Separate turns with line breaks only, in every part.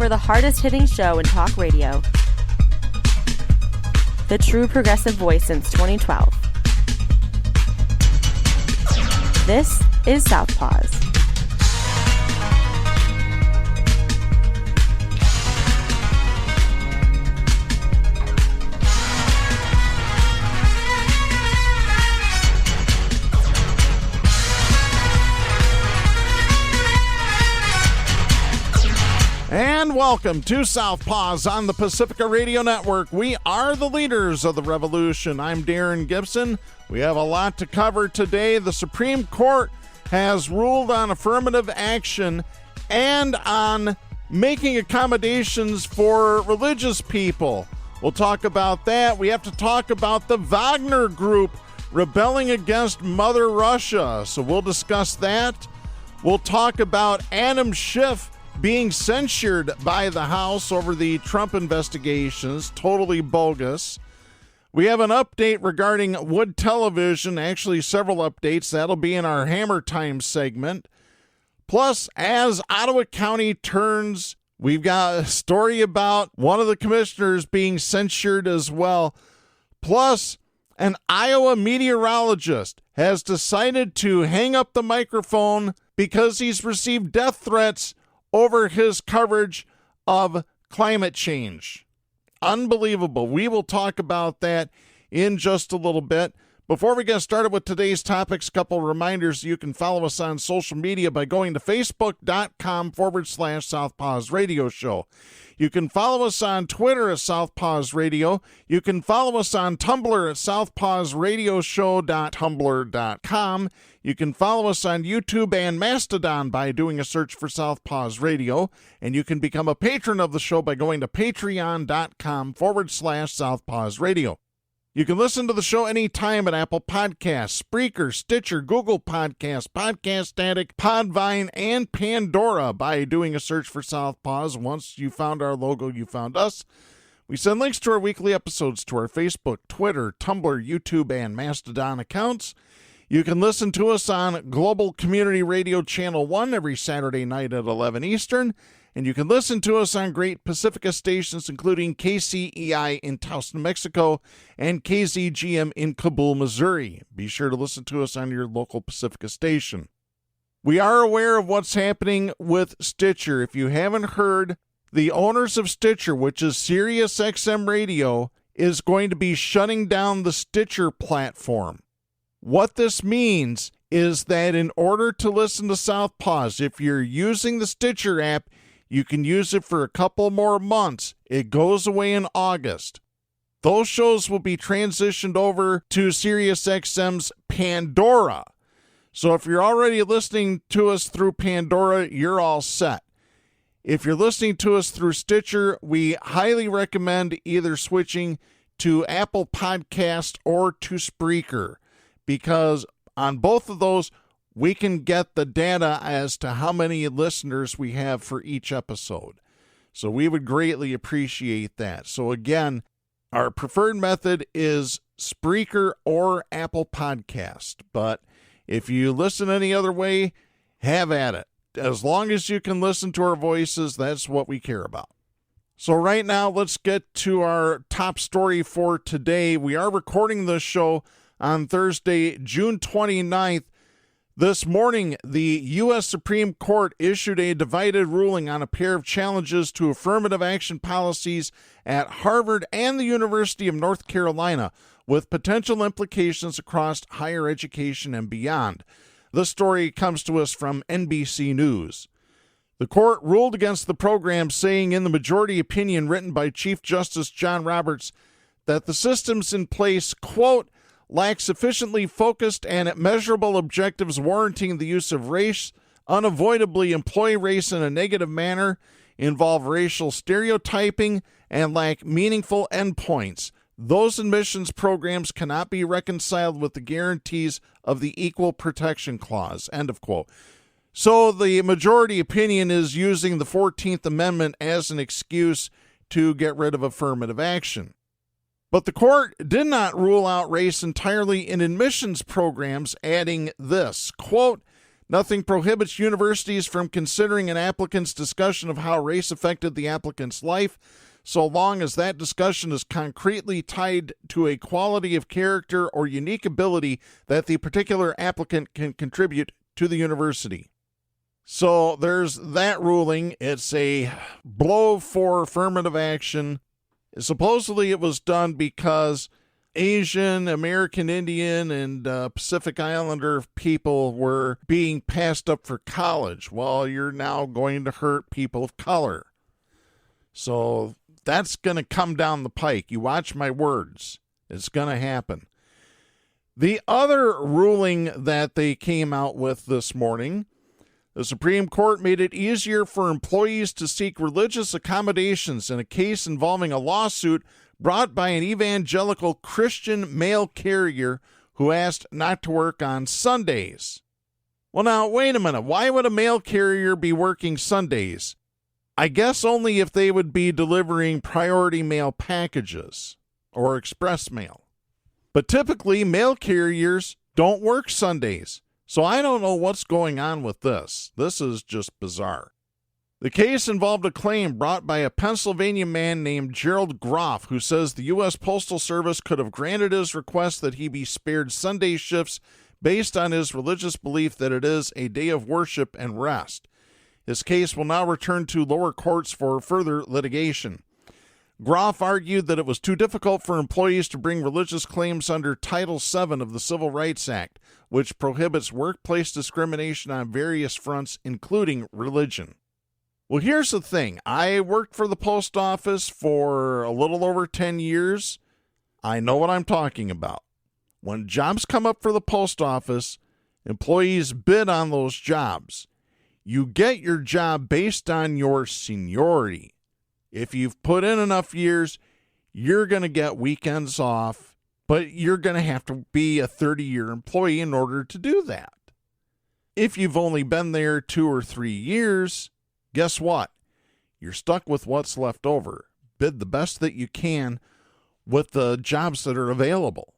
for the hardest-hitting show in talk radio. The true progressive voice since 2012. This is Southpaws.
And welcome to Southpaws on the Pacifica Radio Network. We are the leaders of the revolution. I'm Darren Gibson. We have a lot to cover today. The Supreme Court has ruled on affirmative action and on making accommodations for religious people. We'll talk about that. We have to talk about the Wagner Group rebelling against Mother Russia. So we'll discuss that. We'll talk about Adam Schiff being censured by the House over the Trump investigations, totally bogus. We have an update regarding Wood Television, actually several updates. That'll be in our Hammer Time segment. Plus, as Ottawa County turns, we've got a story about one of the commissioners being censured as well. Plus, an Iowa meteorologist has decided to hang up the microphone because he's received death threats over his coverage of climate change. Unbelievable. We will talk about that in just a little bit. Before we get started with today's topics, a couple reminders. You can follow us on social media by going to facebook.com/Southpaws Radio Show. You can follow us on Twitter at Southpaws Radio. You can follow us on Tumblr at southpawsradioshow.tumblr.com. You can follow us on YouTube and Mastodon by doing a search for Southpaws Radio. And you can become a patron of the show by going to patreon.com/Southpaws Radio. You can listen to the show anytime at Apple Podcasts, Spreaker, Stitcher, Google Podcasts, Podcast Addict, Podvine, and Pandora by doing a search for Southpaws. Once you found our logo, you found us. We send links to our weekly episodes to our Facebook, Twitter, Tumblr, YouTube, and Mastodon accounts. You can listen to us on Global Community Radio Channel 1 every Saturday night at 11 Eastern. And you can listen to us on great Pacifica stations, including KCEI in Taos, New Mexico, and KZGM in Kabul, Missouri. Be sure to listen to us on your local Pacifica station. We are aware of what's happening with Stitcher. If you haven't heard, the owners of Stitcher, which is Sirius XM Radio, is going to be shutting down the Stitcher platform. What this means is that in order to listen to Southpaws, if you're using the Stitcher app, you can use it for a couple more months. It goes away in August. Those shows will be transitioned over to SiriusXM's Pandora. So if you're already listening to us through Pandora, you're all set. If you're listening to us through Stitcher, we highly recommend either switching to Apple Podcast or to Spreaker, because on both of those, we can get the data as to how many listeners we have for each episode. So we would greatly appreciate that. So again, our preferred method is Spreaker or Apple Podcast. But if you listen any other way, have at it. As long as you can listen to our voices, that's what we care about. So right now, let's get to our top story for today. We are recording this show on Thursday, June 29th. This morning, the U.S. Supreme Court issued a divided ruling on a pair of challenges to affirmative action policies at Harvard and the University of North Carolina, with potential implications across higher education and beyond. This story comes to us from NBC News. The court ruled against the program, saying in the majority opinion written by Chief Justice John Roberts that the systems in place, quote, lack sufficiently focused and measurable objectives warranting the use of race, unavoidably employ race in a negative manner, involve racial stereotyping, and lack meaningful endpoints. Those admissions programs cannot be reconciled with the guarantees of the Equal Protection Clause, end of quote. So the majority opinion is using the 14th Amendment as an excuse to get rid of affirmative action. But the court did not rule out race entirely in admissions programs, adding this, quote, Nothing prohibits universities from considering an applicant's discussion of how race affected the applicant's life, so long as that discussion is concretely tied to a quality of character or unique ability that the particular applicant can contribute to the university. So there's that ruling. It's a blow for affirmative action. Supposedly it was done because Asian, American Indian, and Pacific Islander people were being passed up for college. Well, you're now going to hurt people of color. So that's going to come down the pike. You watch my words. It's going to happen. The other ruling that they came out with this morning, the Supreme Court made it easier for employees to seek religious accommodations in a case involving a lawsuit brought by an evangelical Christian mail carrier who asked not to work on Sundays. Well, now, wait a minute. Why would a mail carrier be working Sundays? I guess only if they would be delivering priority mail packages or express mail. But typically, mail carriers don't work Sundays. So I don't know what's going on with this. This is just bizarre. The case involved a claim brought by a Pennsylvania man named Gerald Groff, who says the U.S. Postal Service could have granted his request that he be spared Sunday shifts based on his religious belief that it is a day of worship and rest. His case will now return to lower courts for further litigation. Groff argued that it was too difficult for employees to bring religious claims under Title VII of the Civil Rights Act, which prohibits workplace discrimination on various fronts, including religion. Well, here's the thing. I worked for the post office for a little over 10 years. I know what I'm talking about. When jobs come up for the post office, employees bid on those jobs. You get your job based on your seniority. If you've put in enough years, you're going to get weekends off, but you're going to have to be a 30-year employee in order to do that. If you've only been there 2 or 3 years, guess what? You're stuck with what's left over. Bid the best that you can with the jobs that are available.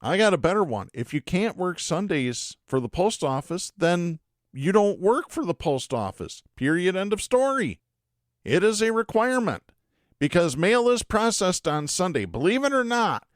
I got a better one. If you can't work Sundays for the post office, then you don't work for the post office. Period. End of story. It is a requirement because mail is processed on Sunday. Believe it or not,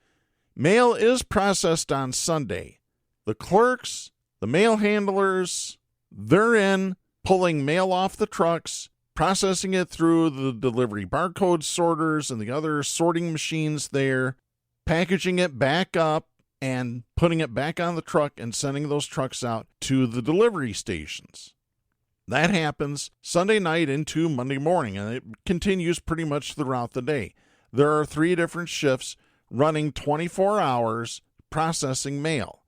mail is processed on Sunday. The clerks, the mail handlers, they're in pulling mail off the trucks, processing it through the delivery barcode sorters and the other sorting machines there, packaging it back up and putting it back on the truck and sending those trucks out to the delivery stations. That happens Sunday night into Monday morning, and it continues pretty much throughout the day. There are 3 different shifts running 24 hours processing mail.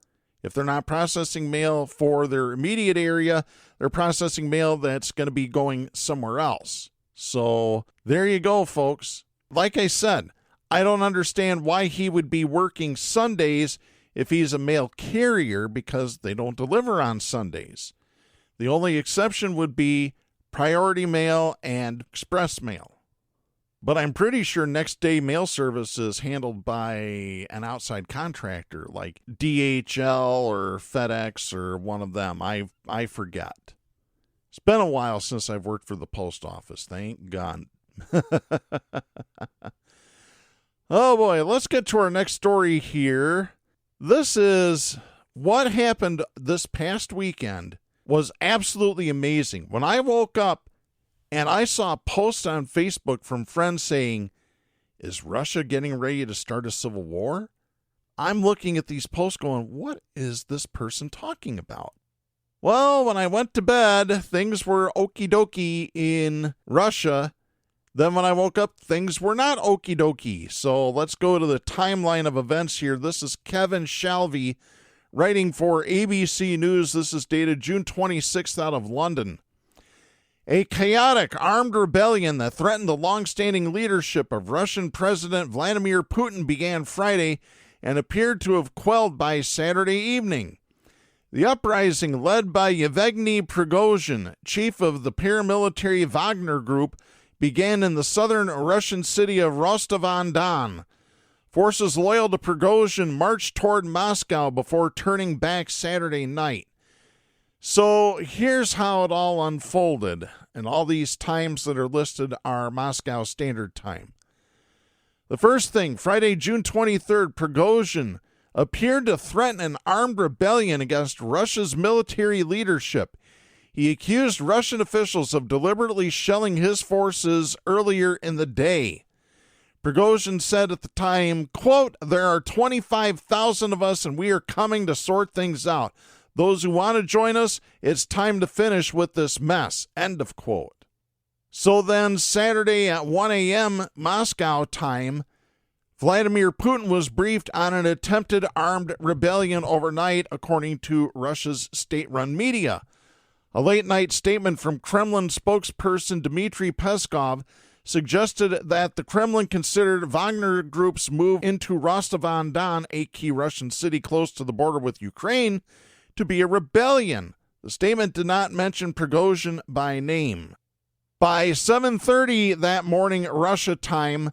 If they're not processing mail for their immediate area, they're processing mail that's going to be going somewhere else. So there you go, folks. Like I said, I don't understand why he would be working Sundays if he's a mail carrier because they don't deliver on Sundays. The only exception would be priority mail and express mail. But I'm pretty sure next day mail service is handled by an outside contractor like DHL or FedEx or one of them. I forget. It's been a while since I've worked for the post office. Thank God. Oh boy, let's get to our next story here. This is what happened this past weekend. Was absolutely amazing. When I woke up and I saw a post on Facebook from friends saying, is Russia getting ready to start a civil war? I'm looking at these posts going, what is this person talking about? Well, when I went to bed, things were okie dokie in Russia. Then when I woke up, things were not okie dokie. So let's go to the timeline of events here. This is Kevin Shalvey writing for ABC News. This is dated June 26th out of London. A chaotic armed rebellion that threatened the long-standing leadership of Russian President Vladimir Putin began Friday and appeared to have quelled by Saturday evening. The uprising, led by Yevgeny Prigozhin, chief of the paramilitary Wagner Group, began in the southern Russian city of Rostov-on-Don. Forces loyal to Prigozhin marched toward Moscow before turning back Saturday night. So here's how it all unfolded, and all these times that are listed are Moscow Standard Time. The first thing, Friday, June 23rd, Prigozhin appeared to threaten an armed rebellion against Russia's military leadership. He accused Russian officials of deliberately shelling his forces earlier in the day. Prigozhin said at the time, quote, "There are 25,000 of us and we are coming to sort things out. Those who want to join us, it's time to finish with this mess," end of quote. So then Saturday at 1 a.m. Moscow time, Vladimir Putin was briefed on an attempted armed rebellion overnight, according to Russia's state-run media. A late-night statement from Kremlin spokesperson Dmitry Peskov suggested that the Kremlin considered Wagner Group's move into Rostov-on-Don, a key Russian city close to the border with Ukraine, to be a rebellion. The statement did not mention Prigozhin by name. By 7:30 that morning Russia time,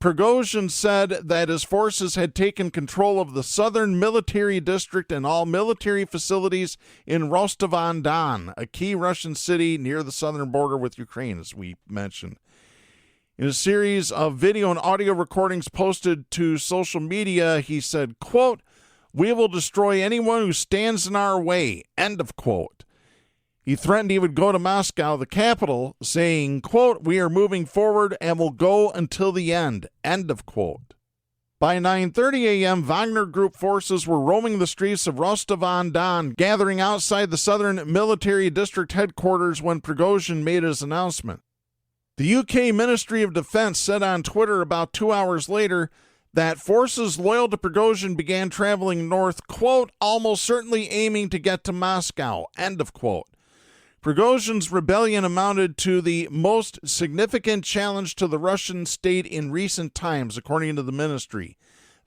Prigozhin said that his forces had taken control of the southern military district and all military facilities in Rostov-on-Don, a key Russian city near the southern border with Ukraine, as we mentioned. In a series of video and audio recordings posted to social media, he said, quote, "We will destroy anyone who stands in our way," end of quote. He threatened he would go to Moscow, the capital, saying, quote, "We are moving forward and will go until the end," end of quote. By 9:30 a.m., Wagner Group forces were roaming the streets of Rostov-on-Don, gathering outside the southern military district headquarters when Prigozhin made his announcement. The UK Ministry of Defense said on Twitter about 2 hours later that forces loyal to Prigozhin began traveling north, quote, "almost certainly aiming to get to Moscow," end of quote. Prigozhin's rebellion amounted to the most significant challenge to the Russian state in recent times, according to the ministry.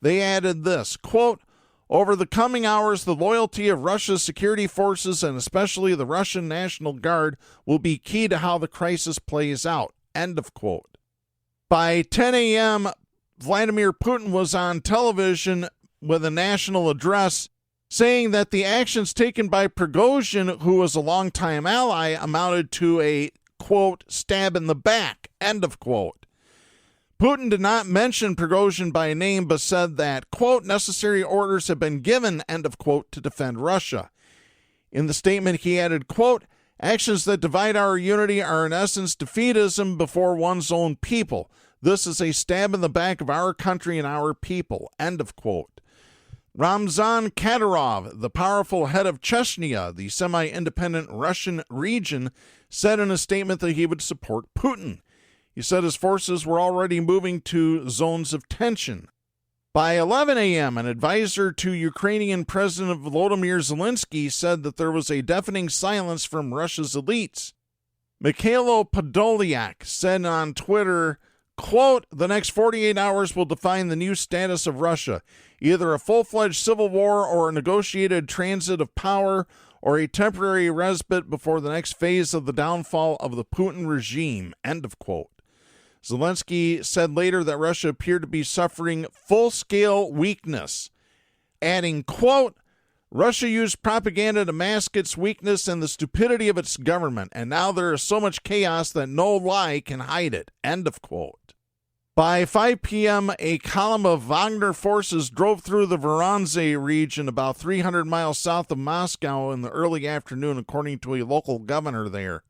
They added this, quote, "Over the coming hours, the loyalty of Russia's security forces and especially the Russian National Guard will be key to how the crisis plays out," end of quote. By 10 a.m., Vladimir Putin was on television with a national address saying that the actions taken by Prigozhin, who was a longtime ally, amounted to a, quote, "stab in the back," end of quote. Putin did not mention Prigozhin by name, but said that, quote, "necessary orders have been given," end of quote, to defend Russia. In the statement, he added, quote, "Actions that divide our unity are in essence defeatism before one's own people. This is a stab in the back of our country and our people," end of quote. Ramzan Kadyrov, the powerful head of Chechnya, the semi-independent Russian region, said in a statement that he would support Putin. He said his forces were already moving to zones of tension. By 11 a.m., an advisor to Ukrainian President Volodymyr Zelensky said that there was a deafening silence from Russia's elites. Mikhailo Podolyak said on Twitter, quote, "The next 48 hours will define the new status of Russia, either a full-fledged civil war or a negotiated transit of power or a temporary respite before the next phase of the downfall of the Putin regime," end of quote. Zelensky said later that Russia appeared to be suffering full-scale weakness, adding, quote, "Russia used propaganda to mask its weakness and the stupidity of its government, and now there is so much chaos that no lie can hide it," end of quote. By 5 p.m., a column of Wagner forces drove through the Voronezh region about 300 miles south of Moscow in the early afternoon, according to a local governor there.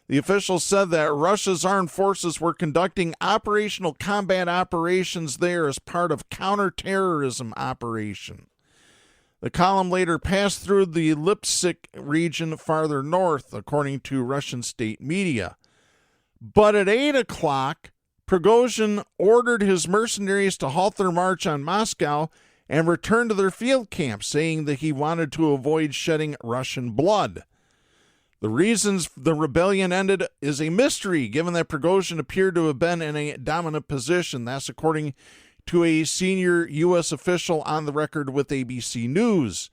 The officials said that Russia's armed forces were conducting operational combat operations there as part of counterterrorism operation. The column later passed through the Lipsk region farther north, according to Russian state media. But at 8 o'clock, Prigozhin ordered his mercenaries to halt their march on Moscow and return to their field camp, saying that he wanted to avoid shedding Russian blood. The reasons the rebellion ended is a mystery, given that Prigozhin appeared to have been in a dominant position. That's according to a senior U.S. official on the record with ABC News.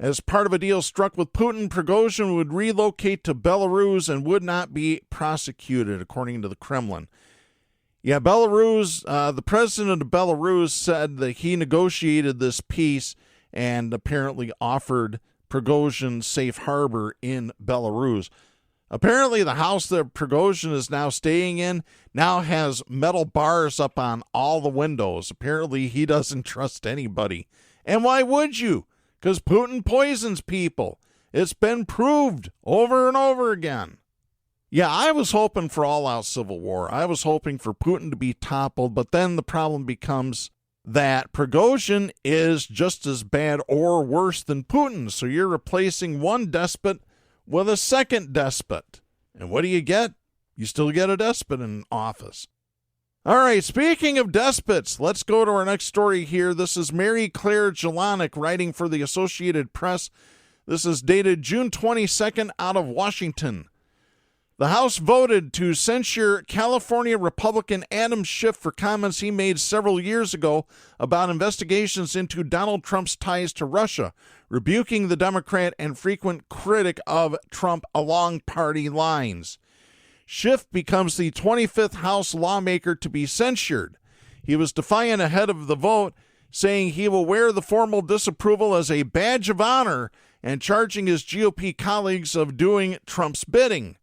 As part of a deal struck with Putin, Prigozhin would relocate to Belarus and would not be prosecuted, according to the Kremlin. Yeah, Belarus, the president of Belarus said that he negotiated this peace and apparently offered Prigozhin's safe harbor in Belarus. Apparently, the house that Prigozhin is now staying in now has metal bars up on all the windows. Apparently, he doesn't trust anybody. And why would you? Because Putin poisons people. It's been proved over and over again. Yeah, I was hoping for all-out civil war. I was hoping for Putin to be toppled, but then the problem becomes that Prigozhin is just as bad or worse than Putin. So you're replacing one despot with a second despot. And what do you get? You still get a despot in office. All right, speaking of despots, let's go to our next story here. This is Mary Claire Jelonic writing for the Associated Press. This is dated June 22nd out of Washington. The House voted to censure California Republican Adam Schiff for comments he made several years ago about investigations into Donald Trump's ties to Russia, rebuking the Democrat and frequent critic of Trump along party lines. Schiff becomes the 25th House lawmaker to be censured. He was defiant ahead of the vote, saying he will wear the formal disapproval as a badge of honor and charging his GOP colleagues of doing Trump's bidding.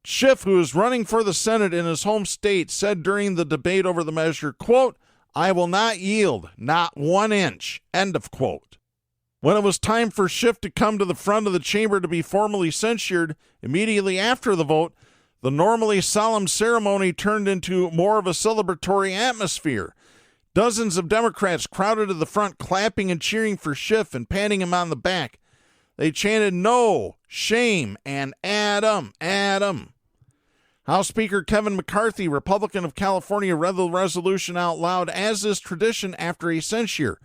Schiff, who is running for the Senate in his home state, said during the debate over the measure, quote, "I will not yield, not 1 inch," end of quote. When it was time for Schiff to come to the front of the chamber to be formally censured, immediately after the vote, the normally solemn ceremony turned into more of a celebratory atmosphere. Dozens of Democrats crowded to the front, clapping and cheering for Schiff and patting him on the back. They chanted, "No, shame," and "Adam, Adam." House Speaker Kevin McCarthy, Republican of California, read the resolution out loud, as is tradition after a censure.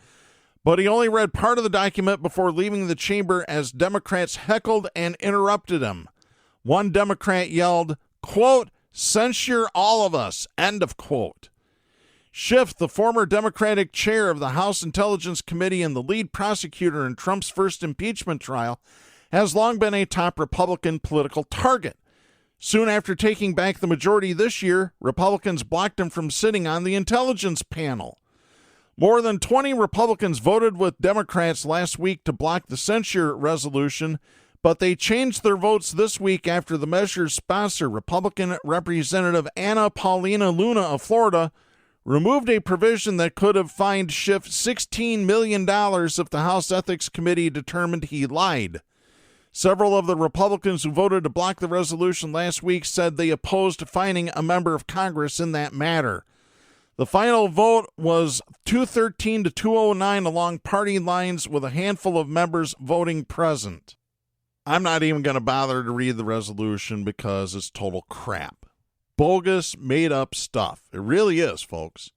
But he only read part of the document before leaving the chamber as Democrats heckled and interrupted him. One Democrat yelled, quote, "Censure all of us," end of quote. Schiff, the former Democratic chair of the House Intelligence Committee and the lead prosecutor in Trump's first impeachment trial, has long been a top Republican political target. Soon after taking back the majority this year, Republicans blocked him from sitting on the intelligence panel. More than 20 Republicans voted with Democrats last week to block the censure resolution, but they changed their votes this week after the measure's sponsor, Republican Representative Anna Paulina Luna of Florida, removed a provision that could have fined Schiff $16 million if the House Ethics Committee determined he lied. Several of the Republicans who voted to block the resolution last week said they opposed fining a member of Congress in that matter. The final vote was 213 to 209 along party lines, with a handful of members voting present. I'm not even going to bother to read the resolution because it's total crap. Bogus, made-up stuff. It really is, folks.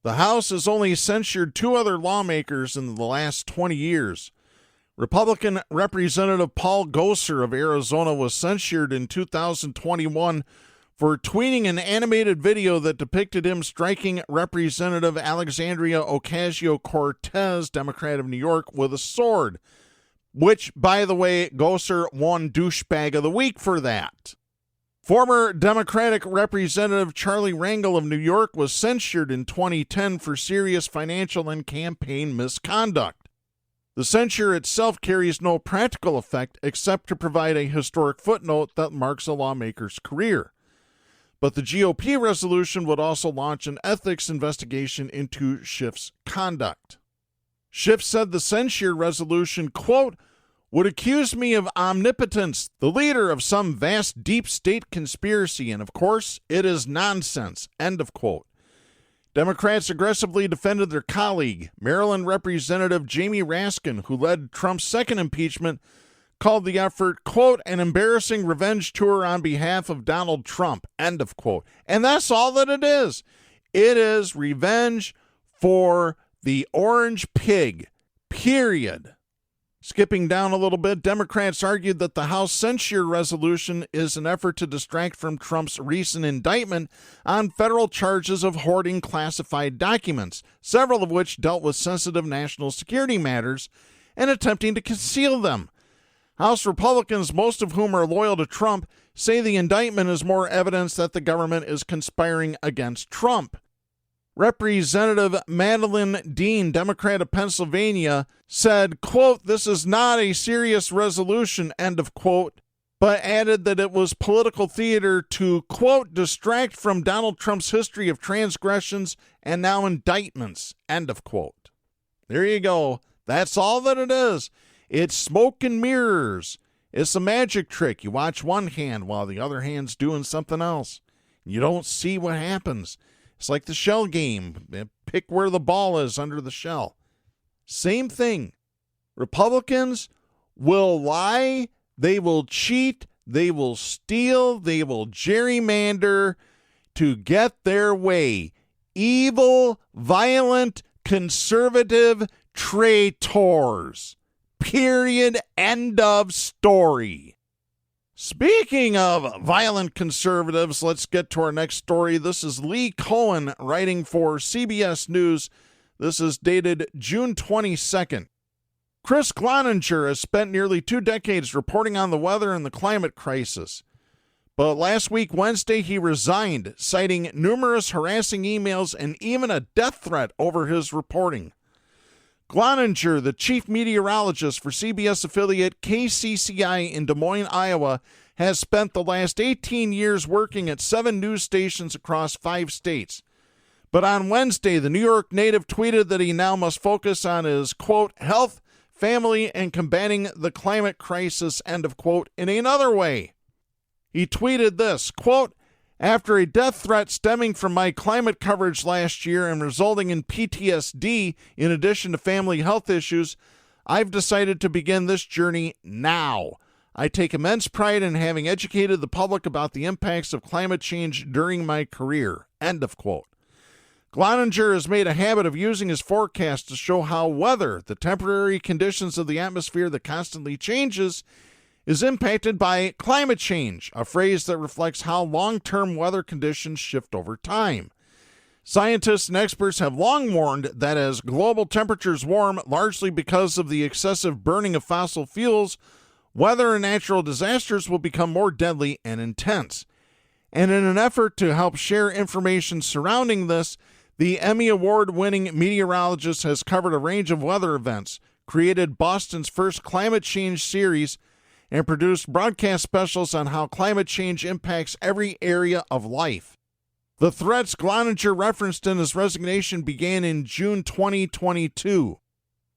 The House has only censured 2 other lawmakers in the last 20 years. Republican Representative Paul Gosar of Arizona was censured in 2021 for tweeting an animated video that depicted him striking Representative Alexandria Ocasio-Cortez, Democrat of New York, with a sword, which, by the way, Gosar won Douchebag of the Week for that. Former Democratic Representative Charlie Rangel of New York was censured in 2010 for serious financial and campaign misconduct. The censure itself carries no practical effect except to provide a historic footnote that marks a lawmaker's career. But the GOP resolution would also launch an ethics investigation into Schiff's conduct. Schiff said the censure resolution, quote, "would accuse me of omnipotence, the leader of some vast deep state conspiracy, and of course it is nonsense," end of quote. Democrats aggressively defended their colleague. Maryland Representative Jamie Raskin, who led Trump's second impeachment, called the effort, quote, "an embarrassing revenge tour on behalf of Donald Trump," end of quote. And that's all that it is. It is revenge for the orange pig, period. Skipping down a little bit, Democrats argued that the House censure resolution is an effort to distract from Trump's recent indictment on federal charges of hoarding classified documents, several of which dealt with sensitive national security matters, and attempting to conceal them. House Republicans, most of whom are loyal to Trump, say the indictment is more evidence that the government is conspiring against Trump. Representative Madeline Dean, Democrat of Pennsylvania, said, quote, "This is not a serious resolution," end of quote, but added that it was political theater to, quote, "distract from Donald Trump's history of transgressions and now indictments," end of quote. There you go. That's all that it is. It's smoke and mirrors. It's a magic trick. You watch one hand while the other hand's doing something else. You don't see what happens. It's like the shell game. Pick where the ball is under the shell. Same thing. Republicans will lie, they will cheat, they will steal, they will gerrymander to get their way. Evil, violent, conservative traitors. Period. End of story. Speaking of violent conservatives, let's get to our next story. This is Lee Cohen writing for CBS News. This is dated June 22nd. Chris Cloninger has spent nearly 2 decades reporting on the weather and the climate crisis. But last week, Wednesday, he resigned, citing numerous harassing emails and even a death threat over his reporting. Cloninger, the chief meteorologist for CBS affiliate KCCI in Des Moines, Iowa, has spent the last 18 years working at 7 news stations across 5 states. But on Wednesday, the New York native tweeted that he now must focus on his, quote, "health, family, and combating the climate crisis," end of quote, in another way. He tweeted this, quote, "After a death threat stemming from my climate coverage last year and resulting in PTSD in addition to family health issues, I've decided to begin this journey now. I take immense pride in having educated the public about the impacts of climate change during my career," end of quote. Cloninger has made a habit of using his forecast to show how weather, the temporary conditions of the atmosphere that constantly changes, is impacted by climate change, a phrase that reflects how long-term weather conditions shift over time. Scientists and experts have long warned that as global temperatures warm, largely because of the excessive burning of fossil fuels, weather and natural disasters will become more deadly and intense. And in an effort to help share information surrounding this, the Emmy Award-winning meteorologist has covered a range of weather events, created Boston's first climate change series, and produced broadcast specials on how climate change impacts every area of life. The threats Cloninger referenced in his resignation began in June 2022.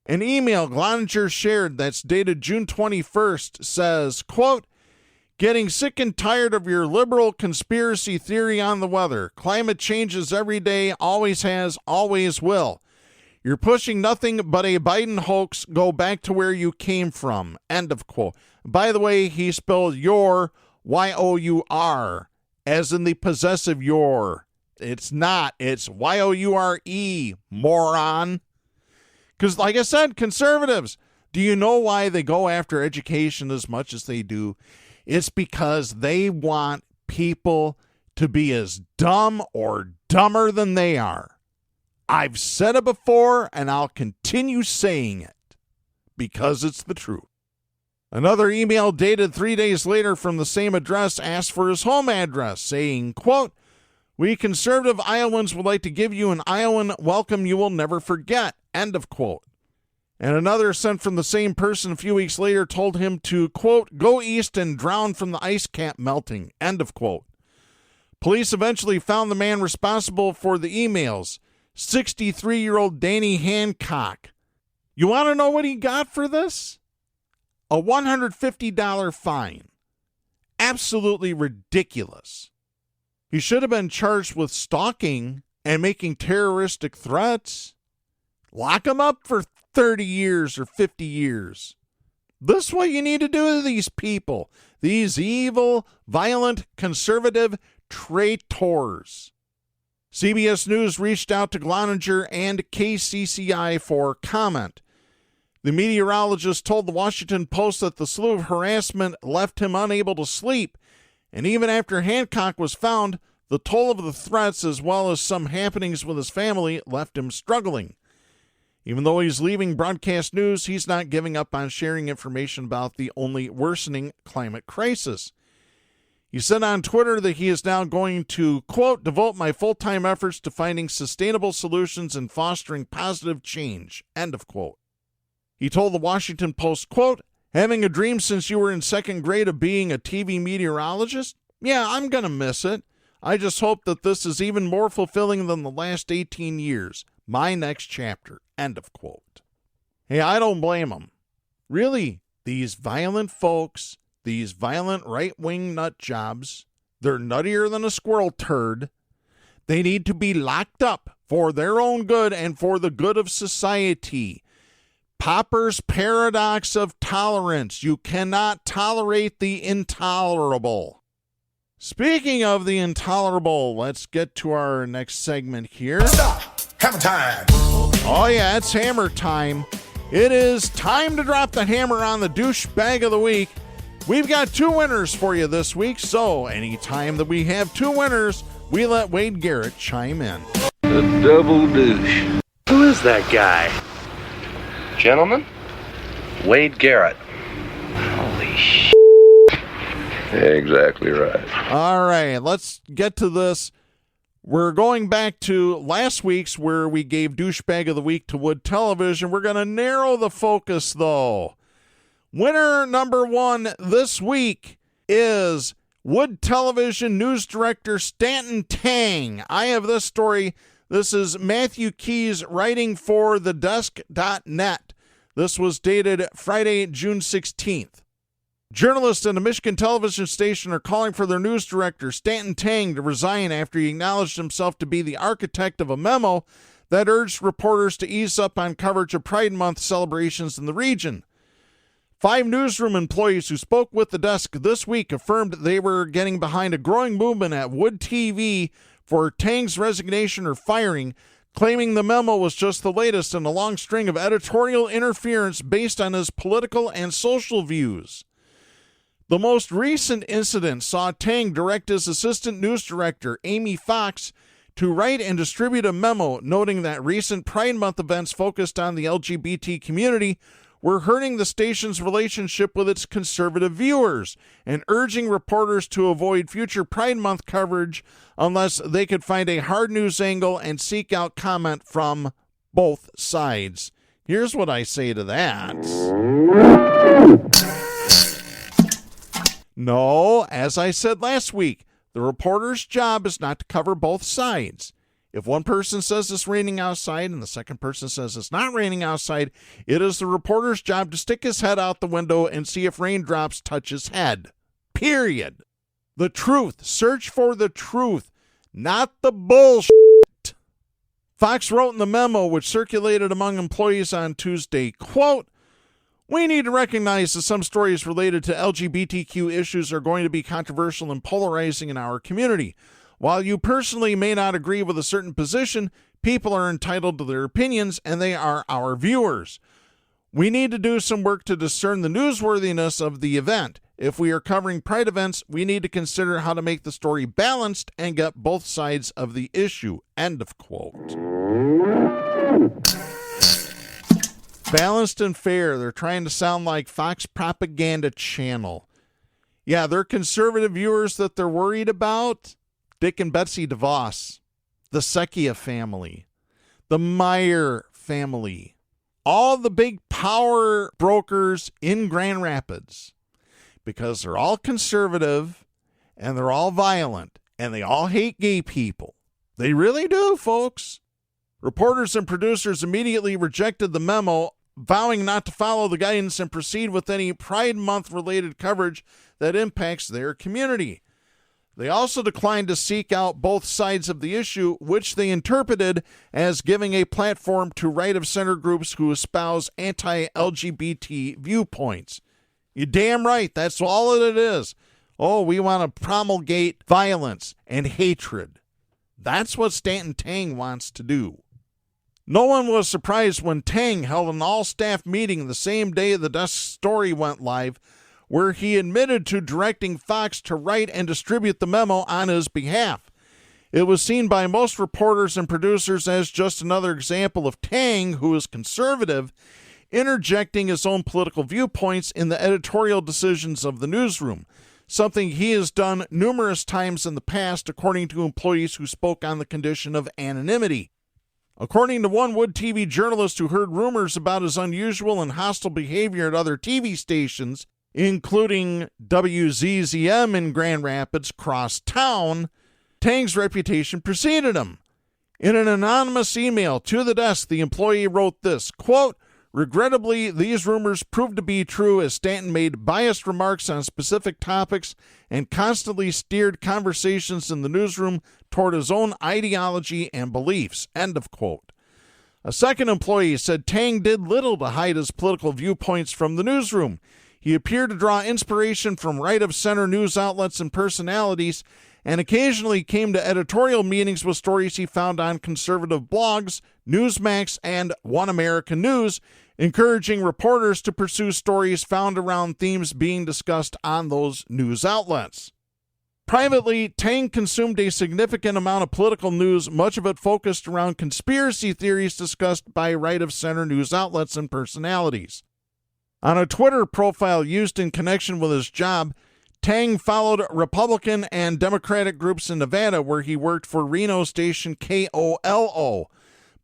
An email Cloninger shared that's dated June 21st says, quote, "Getting sick and tired of your liberal conspiracy theory on the weather. Climate changes every day, always has, always will. You're pushing nothing but a Biden hoax. Go back to where you came from," end of quote. By the way, he spelled your, Y-O-U-R, as in the possessive your. It's not. It's Y-O-U-R-E, moron. Because, like I said, conservatives, do you know why they go after education as much as they do? It's because they want people to be as dumb or dumber than they are. I've said it before, and I'll continue saying it, because it's the truth. Another email dated 3 days later from the same address asked for his home address, saying, quote, "We conservative Iowans would like to give you an Iowan welcome you will never forget," end of quote. And another sent from the same person a few weeks later told him to, quote, "Go east and drown from the ice cap melting," end of quote. Police eventually found the man responsible for the emails, 63-year-old Danny Hancock. You want to know what he got for this? A $150 fine. Absolutely ridiculous. He should have been charged with stalking and making terroristic threats. Lock him up for 30 years or 50 years. This is what you need to do to these people. These evil, violent, conservative traitors. CBS News reached out to Cloninger and KCCI for comment. The meteorologist told the Washington Post that the slew of harassment left him unable to sleep, and even after Hancock was found, the toll of the threats as well as some happenings with his family left him struggling. Even though he's leaving broadcast news, he's not giving up on sharing information about the only worsening climate crisis. He said on Twitter that he is now going to, quote, devote my full-time efforts to finding sustainable solutions and fostering positive change, end of quote. He told the Washington Post, quote, having a dream since you were in second grade of being a TV meteorologist? Yeah, I'm going to miss it. I just hope that this is even more fulfilling than the last 18 years. My next chapter, end of quote. Hey, I don't blame him. Really, these violent folks, these violent right-wing nut jobs, they're nuttier than a squirrel turd. They need to be locked up for their own good and for the good of society. Popper's paradox of tolerance. You cannot tolerate the intolerable. Speaking of the intolerable, let's get to our next segment here.
Stop! Hammer time!
Oh yeah, it's hammer time. It is time to drop the hammer on the douchebag of the week. We've got 2 winners for you this week, so anytime that we have 2 winners, we let Wade Garrett chime in.
The double douche.
Who is that guy?
Gentlemen, Wade Garrett.
Holy sh**.
Exactly right.
All right, let's get to this. We're going back to last week's where we gave douchebag of the week to Wood Television. We're going to narrow the focus, though. Winner number 1 this week is Wood Television news director Stanton Tang. I have this story. This is Matthew Keys writing for thedesk.net. This was dated Friday, June 16th. Journalists in a Michigan television station are calling for their news director, Stanton Tang, to resign after he acknowledged himself to be the architect of a memo that urged reporters to ease up on coverage of Pride Month celebrations in the region. 5 newsroom employees who spoke with the desk this week affirmed they were getting behind a growing movement at Wood TV for Tang's resignation or firing, claiming the memo was just the latest in a long string of editorial interference based on his political and social views. The most recent incident saw Tang direct his assistant news director, Amy Fox, to write and distribute a memo noting that recent Pride Month events focused on the LGBT community were hurting the station's relationship with its conservative viewers and urging reporters to avoid future Pride Month coverage unless they could find a hard news angle and seek out comment from both sides. Here's what I say to that. No, as I said last week, the reporter's job is not to cover both sides. If one person says it's raining outside and the second person says it's not raining outside, it is the reporter's job to stick his head out the window and see if raindrops touch his head. Period. The truth. Search for the truth, not the bullshit. Fox wrote in the memo, which circulated among employees on Tuesday, quote, "We need to recognize that some stories related to LGBTQ issues are going to be controversial and polarizing in our community. While you personally may not agree with a certain position, people are entitled to their opinions, and they are our viewers. We need to do some work to discern the newsworthiness of the event. If we are covering Pride events, we need to consider how to make the story balanced and get both sides of the issue." End of quote. Balanced and fair. They're trying to sound like Fox propaganda channel. Yeah, they're conservative viewers that they're worried about. Dick and Betsy DeVos, the Secchia family, the Meyer family, all the big power brokers in Grand Rapids, because they're all conservative and they're all violent and they all hate gay people. They really do, folks. Reporters and producers immediately rejected the memo, vowing not to follow the guidance and proceed with any Pride Month related coverage that impacts their community. They also declined to seek out both sides of the issue, which they interpreted as giving a platform to right-of-center groups who espouse anti-LGBT viewpoints. You're damn right. That's all that it is. Oh, we want to promulgate violence and hatred. That's what Stanton Tang wants to do. No one was surprised when Tang held an all-staff meeting the same day the desk story went live, where he admitted to directing Fox to write and distribute the memo on his behalf. It was seen by most reporters and producers as just another example of Tang, who is conservative, interjecting his own political viewpoints in the editorial decisions of the newsroom. something he has done numerous times in the past, according to employees who spoke on the condition of anonymity. According to one Wood TV journalist who heard rumors about his unusual and hostile behavior at other TV stations, including WZZM in Grand Rapids, cross town, Tang's reputation preceded him. In an anonymous email to the desk, the employee wrote this, quote, "Regrettably, these rumors proved to be true as Stanton made biased remarks on specific topics and constantly steered conversations in the newsroom toward his own ideology and beliefs." End of quote. A second employee said Tang did little to hide his political viewpoints from the newsroom. He appeared to draw inspiration from right-of-center news outlets and personalities, and occasionally came to editorial meetings with stories he found on conservative blogs, Newsmax and One America News, encouraging reporters to pursue stories found around themes being discussed on those news outlets. Privately, Tang consumed a significant amount of political news, much of it focused around conspiracy theories discussed by right-of-center news outlets and personalities. On a Twitter profile used in connection with his job, Tang followed Republican and Democratic groups in Nevada, where he worked for Reno station KOLO.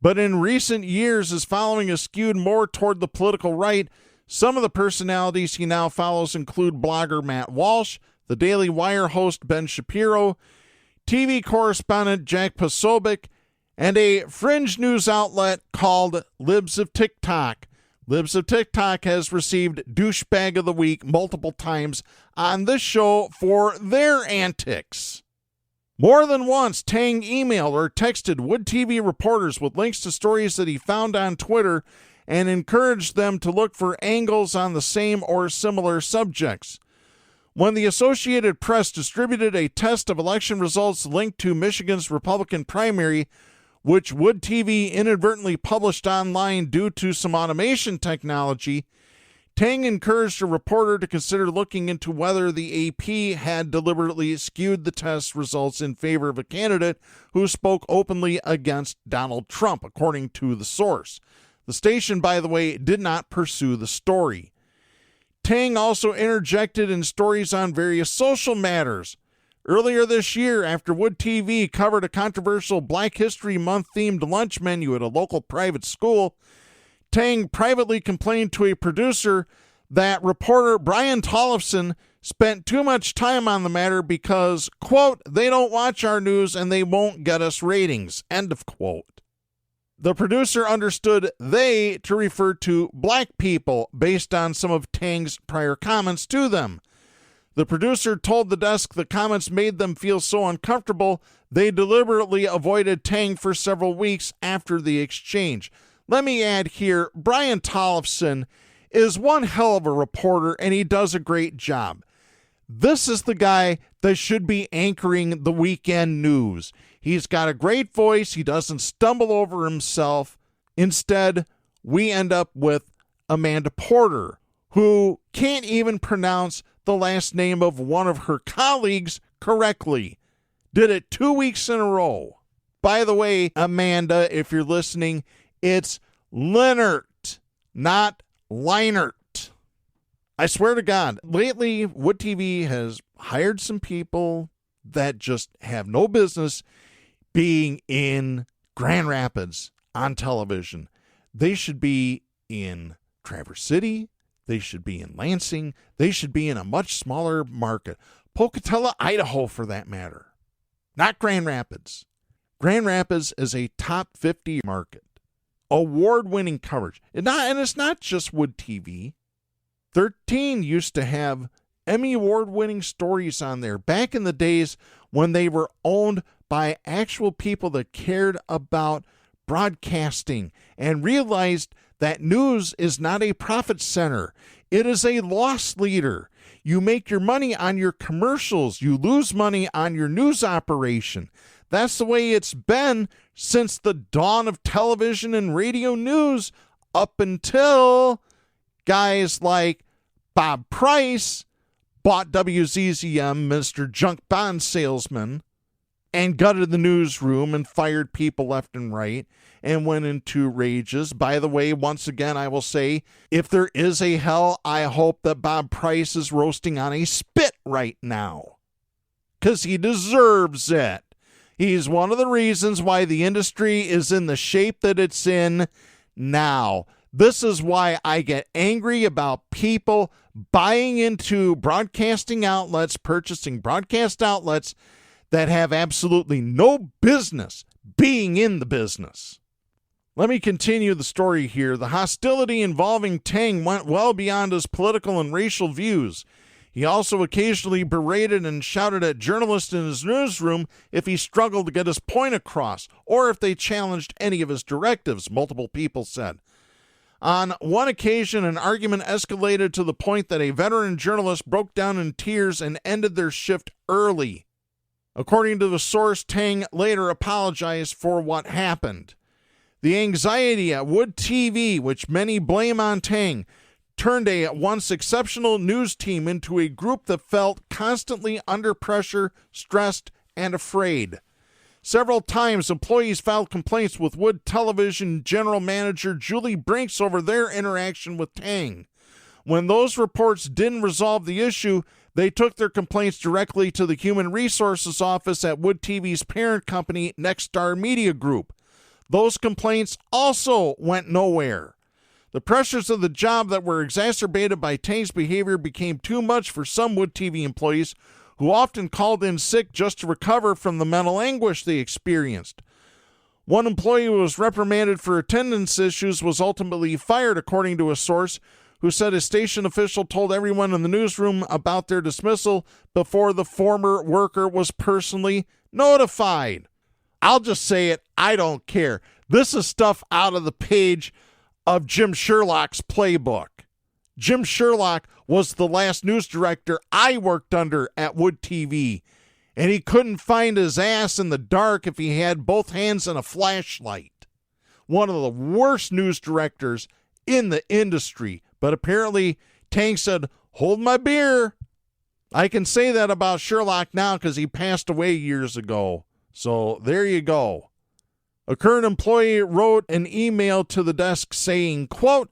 But in recent years, his following is skewed more toward the political right. Some of the personalities he now follows include blogger Matt Walsh, the Daily Wire host Ben Shapiro, TV correspondent Jack Posobiec, and a fringe news outlet called Libs of TikTok. Libs of TikTok has received Douchebag of the Week multiple times on this show for their antics. More than once, Tang emailed or texted Wood TV reporters with links to stories that he found on Twitter and encouraged them to look for angles on the same or similar subjects. When the Associated Press distributed a test of election results linked to Michigan's Republican primary, which Wood TV inadvertently published online due to some automation technology, Tang encouraged a reporter to consider looking into whether the AP had deliberately skewed the test results in favor of a candidate who spoke openly against Donald Trump, according to the source. The station, by the way, did not pursue the story. Tang also interjected in stories on various social matters. Earlier this year, after Wood TV covered a controversial Black History Month-themed lunch menu at a local private school, Tang privately complained to a producer that reporter Brian Tollefson spent too much time on the matter because, quote, "they don't watch our news and they won't get us ratings," end of quote. The producer understood "they" to refer to black people based on some of Tang's prior comments to them. The producer told the desk the comments made them feel so uncomfortable they deliberately avoided Tang for several weeks after the exchange. Let me add here, Brian Tollefson is one hell of a reporter and he does a great job. This is the guy that should be anchoring the weekend news. He's got a great voice. He doesn't stumble over himself. Instead, we end up with Amanda Porter, who can't even pronounce the last name of one of her colleagues correctly. Did it 2 weeks in a row. By the way, Amanda, if you're listening, it's Leonard, not Leinert. I swear to God, lately, Wood TV has hired some people that just have no business being in Grand Rapids on television. They should be in Traverse City. They should be in Lansing. They should be in a much smaller market. Pocatello, Idaho, for that matter. Not Grand Rapids. Grand Rapids is a top 50 market. Award-winning coverage. And it's not just Wood TV. 13 used to have Emmy Award-winning stories on there back in the days when they were owned by actual people that cared about broadcasting and realized that news is not a profit center. It is a loss leader. You make your money on your commercials. You lose money on your news operation. That's the way it's been since the dawn of television and radio news up until guys like Bob Price bought WZZM, Mr. Junk Bond Salesman, and gutted the newsroom and fired people left and right and went into rages. By the way, once again, I will say, if there is a hell, I hope that Bob Price is roasting on a spit right now. Because he deserves it. He's one of the reasons why the industry is in the shape that it's in now. This is why I get angry about people buying into broadcasting outlets, purchasing broadcast outlets that have absolutely no business being in the business. Let me continue the story here. The hostility involving Tang went well beyond his political and racial views. He also occasionally berated and shouted at journalists in his newsroom if he struggled to get his point across or if they challenged any of his directives, multiple people said. On one occasion, an argument escalated to the point that a veteran journalist broke down in tears and ended their shift early. According to the source, Tang later apologized for what happened. The anxiety at Wood TV, which many blame on Tang, turned a once exceptional news team into a group that felt constantly under pressure, stressed, and afraid. Several times, employees filed complaints with Wood Television general manager Julie Brinks over their interaction with Tang. When those reports didn't resolve the issue, they took their complaints directly to the Human Resources Office at Wood TV's parent company, Nexstar Media Group. Those complaints also went nowhere. The pressures of the job that were exacerbated by Tang's behavior became too much for some Wood TV employees, who often called in sick just to recover from the mental anguish they experienced. One employee who was reprimanded for attendance issues was ultimately fired, according to a source who said a station official told everyone in the newsroom about their dismissal before the former worker was personally notified. I'll just say it, I don't care. This is stuff out of the page of Jim Sherlock's playbook. Jim Sherlock was the last news director I worked under at Wood TV, and he couldn't find his ass in the dark if he had both hands and a flashlight. One of the worst news directors in the industry, but apparently Tang said, "Hold my beer." I can say that about Sherlock now because he passed away years ago. So there you go. A current employee wrote an email to the desk saying, quote,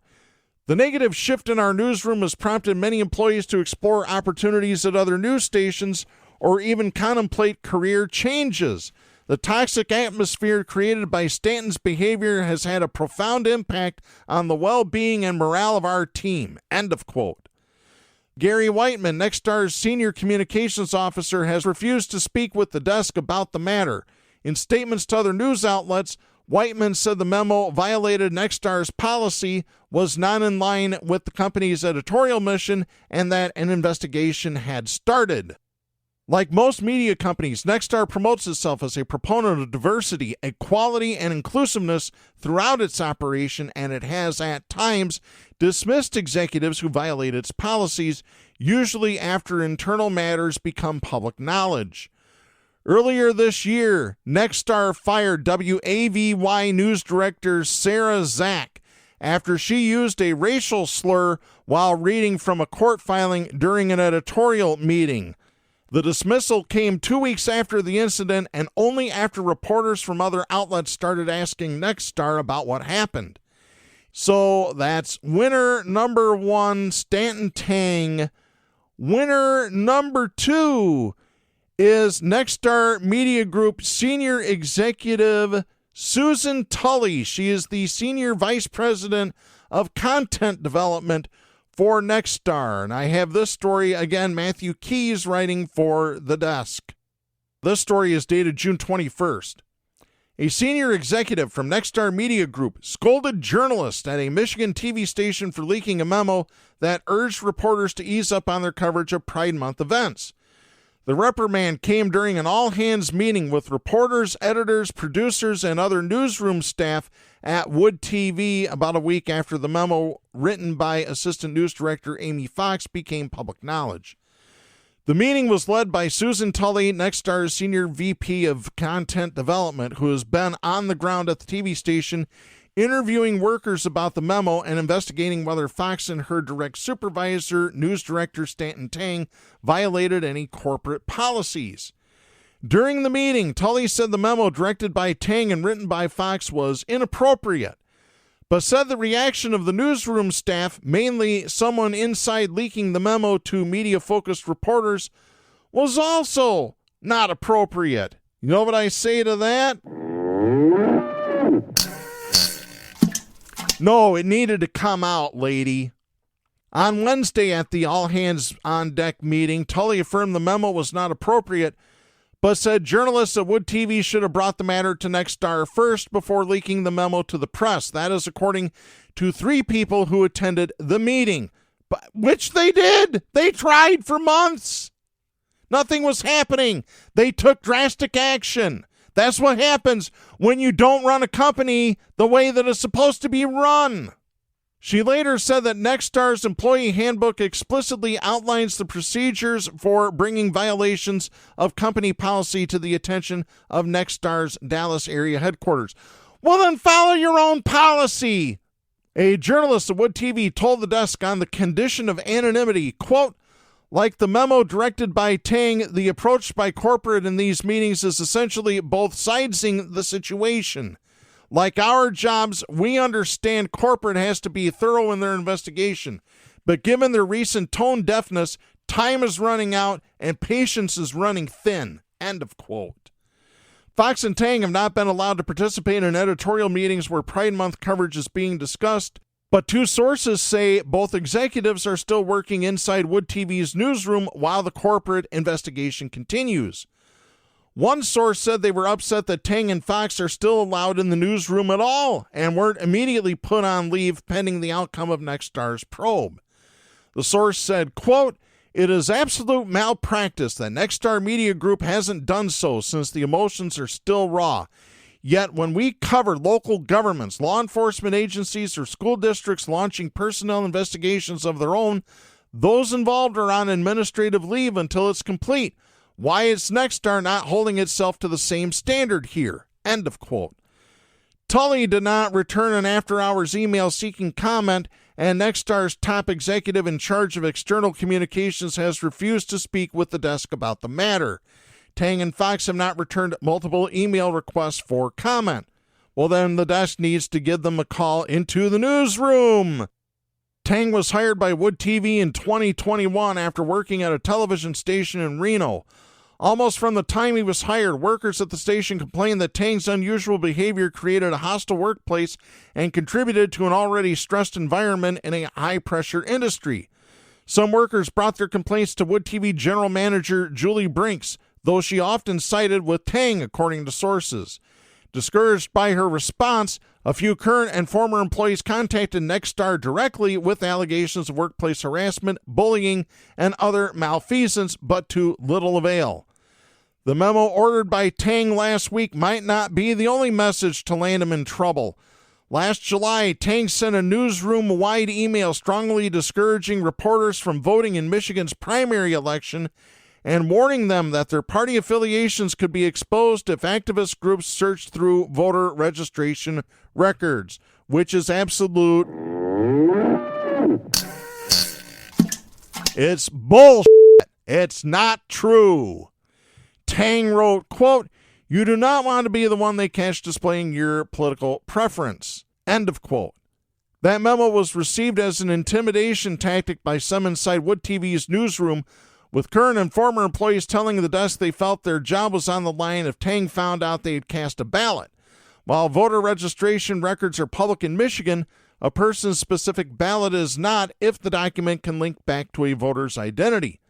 "The negative shift in our newsroom has prompted many employees to explore opportunities at other news stations or even contemplate career changes. The toxic atmosphere created by Stanton's behavior has had a profound impact on the well-being and morale of our team." End of quote. Gary Whiteman, Nexstar's senior communications officer, has refused to speak with the desk about the matter. In statements to other news outlets, Whiteman said the memo violated Nexstar's policy, was not in line with the company's editorial mission, and that an investigation had started. Like most media companies, Nexstar promotes itself as a proponent of diversity, equality, and inclusiveness throughout its operation, and it has, at times, dismissed executives who violate its policies, usually after internal matters become public knowledge. Earlier this year, Nexstar fired WAVY news director Sarah Zack after she used a racial slur while reading from a court filing during an editorial meeting. The dismissal came 2 weeks after the incident and only after reporters from other outlets started asking Nexstar about what happened. So that's winner number one, Stanton Tang. Winner number two is Nexstar Media Group Senior Executive Susan Tully. She is the Senior Vice President of Content Development for Nexstar. And I have this story, again, Matthew Keys writing for The Desk. This story is dated June 21st. A senior executive from Nexstar Media Group scolded journalists at a Michigan TV station for leaking a memo that urged reporters to ease up on their coverage of Pride Month events. The reprimand came during an all-hands meeting with reporters, editors, producers, and other newsroom staff at Wood TV about a week after the memo written by Assistant News Director Amy Fox became public knowledge. The meeting was led by Susan Tully, Nexstar's Senior VP of Content Development, who has been on the ground at the TV station interviewing workers about the memo and investigating whether Fox and her direct supervisor, news director Stanton Tang, violated any corporate policies. During the meeting, Tully said the memo directed by Tang and written by Fox was inappropriate, but said the reaction of the newsroom staff, mainly someone inside leaking the memo to media-focused reporters, was also not appropriate. You know what I say to that? No, it needed to come out, lady. On Wednesday at the all-hands-on-deck meeting, Tully affirmed the memo was not appropriate, but said journalists at Wood TV should have brought the matter to Nexstar first before leaking the memo to the press. That is according to 3 people who attended the meeting, which they did. They tried for months. Nothing was happening. They took drastic action. That's what happens when you don't run a company the way that it's supposed to be run. She later said that Nexstar's employee handbook explicitly outlines the procedures for bringing violations of company policy to the attention of Nexstar's Dallas area headquarters. Well, then follow your own policy. A journalist at Wood TV told the desk on the condition of anonymity, quote, like the memo directed by Tang, the approach by corporate in these meetings is essentially both sidesing the situation. Like our jobs, we understand corporate has to be thorough in their investigation, but given their recent tone deafness, time is running out and patience is running thin. End of quote. Fox and Tang have not been allowed to participate in editorial meetings where Pride Month coverage is being discussed, but 2 sources say both executives are still working inside Wood TV's newsroom while the corporate investigation continues. One source said they were upset that Tang and Fox are still allowed in the newsroom at all and weren't immediately put on leave pending the outcome of Nexstar's probe. The source said, quote, it is absolute malpractice that Nexstar Media Group hasn't done so since the emotions are still raw. Yet when we cover local governments, law enforcement agencies, or school districts launching personnel investigations of their own, those involved are on administrative leave until it's complete. Why is Nexstar not holding itself to the same standard here? End of quote. Tully did not return an after-hours email seeking comment, and Nexstar's top executive in charge of external communications has refused to speak with the desk about the matter. Tang and Fox have not returned multiple email requests for comment. Well, then the desk needs to give them a call into the newsroom. Tang was hired by Wood TV in 2021 after working at a television station in Reno. Almost from the time he was hired, workers at the station complained that Tang's unusual behavior created a hostile workplace and contributed to an already stressed environment in a high-pressure industry. Some workers brought their complaints to Wood TV general manager Julie Brinks, though she often sided with Tang, according to sources. Discouraged by her response, a few current and former employees contacted Nexstar directly with allegations of workplace harassment, bullying, and other malfeasance, but to little avail. The memo ordered by Tang last week might not be the only message to land him in trouble. Last July, Tang sent a newsroom-wide email strongly discouraging reporters from voting in Michigan's primary election and warning them that their party affiliations could be exposed if activist groups searched through voter registration records, which is absolute. It's bullshit. It's not true. Tang wrote, quote, you do not want to be the one they catch displaying your political preference. End of quote. That memo was received as an intimidation tactic by some inside Wood TV's newsroom, with current and former employees telling the desk they felt their job was on the line if Tang found out they had cast a ballot. While voter registration records are public in Michigan, a person's specific ballot is not if the document can link back to a voter's identity.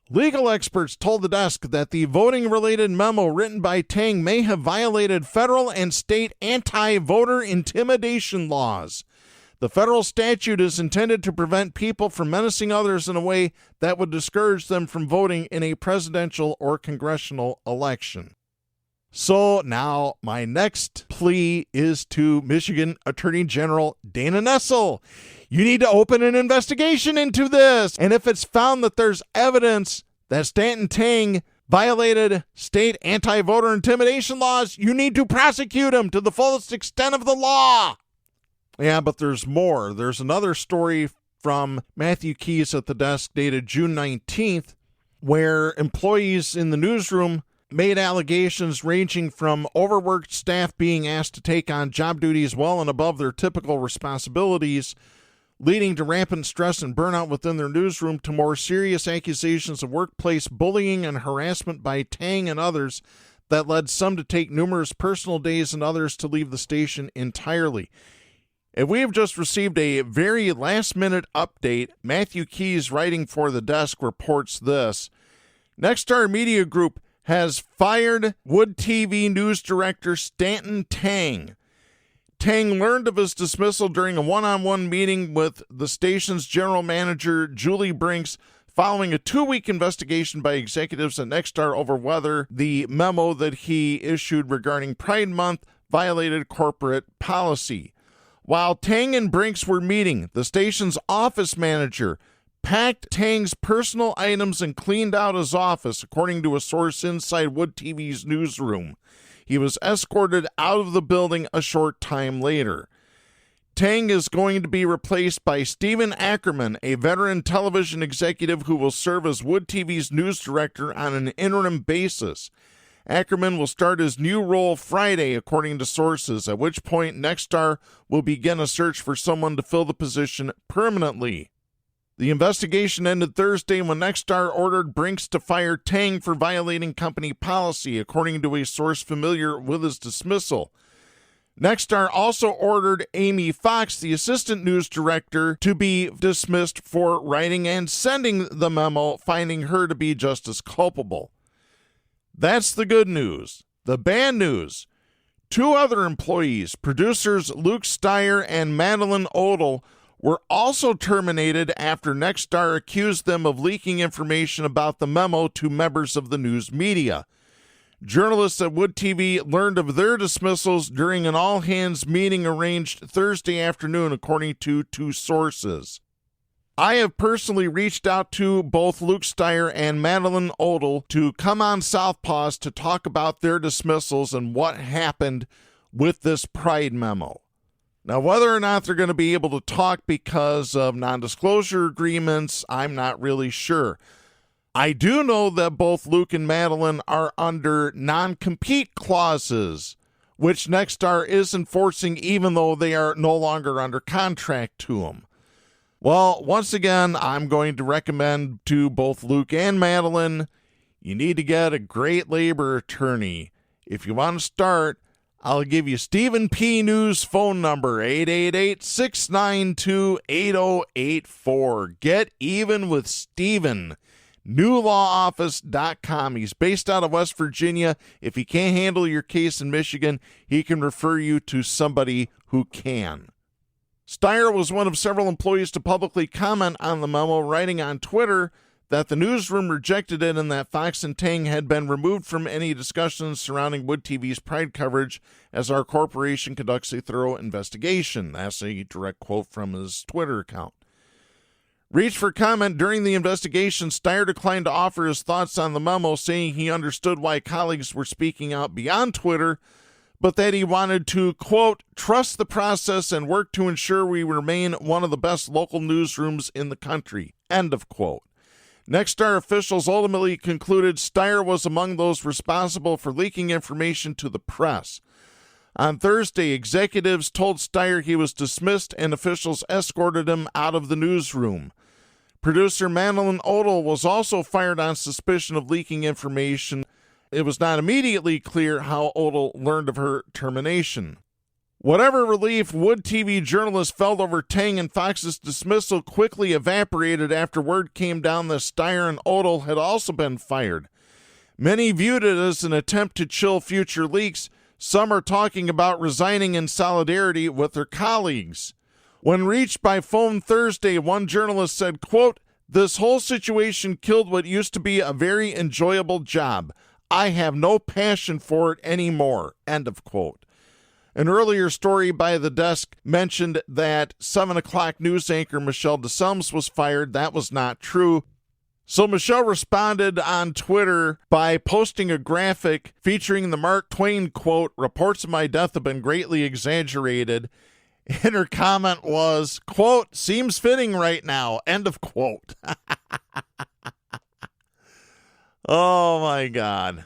Legal experts told the desk that the voting-related memo written by Tang may have violated federal and state anti-voter intimidation laws. The federal statute is intended to prevent people from menacing others in a way that would discourage them from voting in a presidential or congressional election. So now my next plea is to Michigan Attorney General Dana Nessel. You need to open an investigation into this. And if it's found that there's evidence that Stanton Tang violated state anti-voter intimidation laws, you need to prosecute him to the fullest extent of the law. Yeah, but there's more. There's another story from Matthew Keys at the desk dated June 19th, where employees in the newsroom made allegations ranging from overworked staff being asked to take on job duties well and above their typical responsibilities, leading to rampant stress and burnout within their newsroom, to more serious accusations of workplace bullying and harassment by Tang and others that led some to take numerous personal days and others to leave the station entirely. And we have just received a very last-minute update. Matthew Keys, writing for The Desk, reports this. Nexstar Media Group has fired Wood TV news director Stanton Tang. Tang learned of his dismissal during a one-on-one meeting with the station's general manager, Julie Brinks, following a 2-week investigation by executives at Nexstar over whether the memo that he issued regarding Pride Month violated corporate policy. While Tang and Brinks were meeting, the station's office manager packed Tang's personal items and cleaned out his office, according to a source inside Wood TV's newsroom. He was escorted out of the building a short time later. Tang is going to be replaced by Stephen Ackerman, a veteran television executive who will serve as Wood TV's news director on an interim basis. Ackerman will start his new role Friday, according to sources, at which point Nexstar will begin a search for someone to fill the position permanently. The investigation ended Thursday when Nexstar ordered Brinks to fire Tang for violating company policy, according to a source familiar with his dismissal. Nexstar also ordered Amy Fox, the assistant news director, to be dismissed for writing and sending the memo, finding her to be just as culpable. That's the good news. The bad news: 2 other employees, producers Luke Steyer and Madeline Odell, were also terminated after Nexstar accused them of leaking information about the memo to members of the news media. Journalists at Wood TV learned of their dismissals during an all-hands meeting arranged Thursday afternoon, according to 2 sources. I have personally reached out to both Luke Steyer and Madeline Odell to come on Southpaws to talk about their dismissals and what happened with this Pride memo. Now, whether or not they're going to be able to talk because of non-disclosure agreements, I'm not really sure. I do know that both Luke and Madeline are under non-compete clauses, which Nexstar is enforcing even though they are no longer under contract to them. Well, once again, I'm going to recommend to both Luke and Madeline, you need to get a great labor attorney. If you want to start, I'll give you Stephen P. News phone number, 888-692-8084. Get even with Stephen. NewLawOffice.com. He's based out of West Virginia. If he can't handle your case in Michigan, he can refer you to somebody who can. Steyer was one of several employees to publicly comment on the memo, writing on Twitter that the newsroom rejected it and that Fox and Tang had been removed from any discussions surrounding Wood TV's Pride coverage as our corporation conducts a thorough investigation. That's a direct quote from his Twitter account. Reached for comment during the investigation, Steyer declined to offer his thoughts on the memo, saying he understood why colleagues were speaking out beyond Twitter, but that he wanted to, quote, trust the process and work to ensure we remain one of the best local newsrooms in the country, end of quote. Nexstar officials ultimately concluded Steyer was among those responsible for leaking information to the press. On Thursday, executives told Steyer he was dismissed and officials escorted him out of the newsroom. Producer Madeline Odell was also fired on suspicion of leaking information. It was not immediately clear how Odell learned of her termination. Whatever relief Wood TV journalists felt over Tang and Fox's dismissal quickly evaporated after word came down that Steyer and Odell had also been fired. Many viewed it as an attempt to chill future leaks. Some are talking about resigning in solidarity with their colleagues. When reached by phone Thursday, one journalist said, quote, this whole situation killed what used to be a very enjoyable job. I have no passion for it anymore, end of quote. An earlier story by The Desk mentioned that 7 o'clock news anchor Michelle DeSelms was fired. That was not true. So Michelle responded on Twitter by posting a graphic featuring the Mark Twain quote, reports of my death have been greatly exaggerated. And her comment was, quote, seems fitting right now, end of quote. Oh, my God.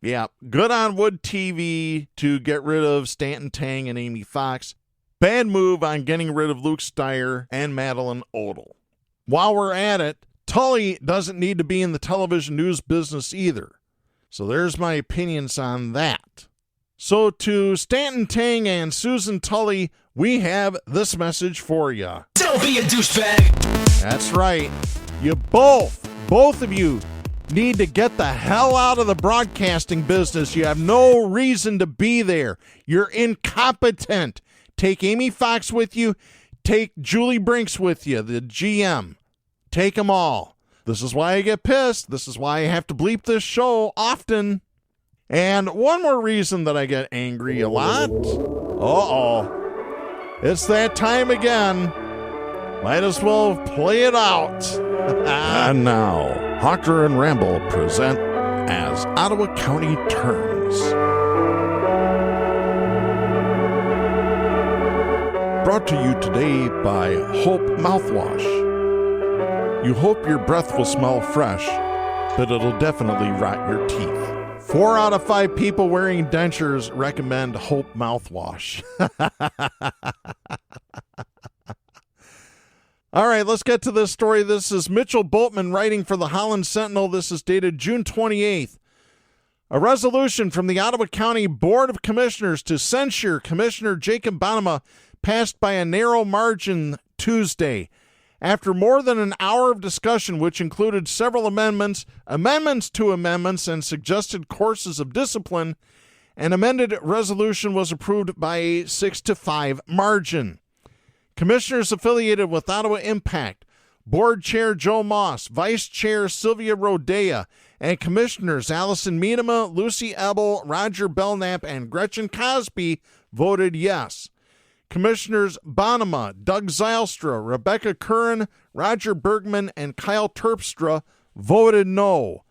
Yeah, good on Wood TV to get rid of Stanton Tang and Amy Fox. Bad move on getting rid of Luke Steyer and Madeline Odell. While we're at it, Tully doesn't need to be in the television news business either. So there's my opinions on that. So to Stanton Tang and Susan Tully, we have this message for you.
Don't be a douchebag.
That's right. You both of you need to get the hell out of the broadcasting business. You have no reason to be there. You're incompetent. Take Amy Fox with you. Take Julie Brinks with you, the GM. Take them all. This is why I get pissed. This is why I have to bleep this show often. And one more reason that I get angry a lot. It's that time again. Might as well play it out. And now, Hawker and Ramble present As Ottawa County Turns. Brought to you today by Hope Mouthwash. You hope your breath will smell fresh, but it'll definitely rot your teeth. 4 out of 5 people wearing dentures recommend Hope Mouthwash. All right, let's get to this story. This is Mitchell Boltman writing for the Holland Sentinel. This is dated June 28th. A resolution from the Ottawa County Board of Commissioners to censure Commissioner Jacob Bonnema passed by a narrow margin Tuesday. After more than an hour of discussion, which included several amendments to amendments, and suggested courses of discipline, an amended resolution was approved by a 6-5 margin. Commissioners affiliated with Ottawa Impact, Board Chair Joe Moss, Vice Chair Sylvia Rodea, and Commissioners Allison Miedema, Lucy Ebel, Roger Belknap, and Gretchen Cosby voted yes. Commissioners Bonnema, Doug Zylstra, Rebecca Curran, Roger Bergman, and Kyle Terpstra voted no.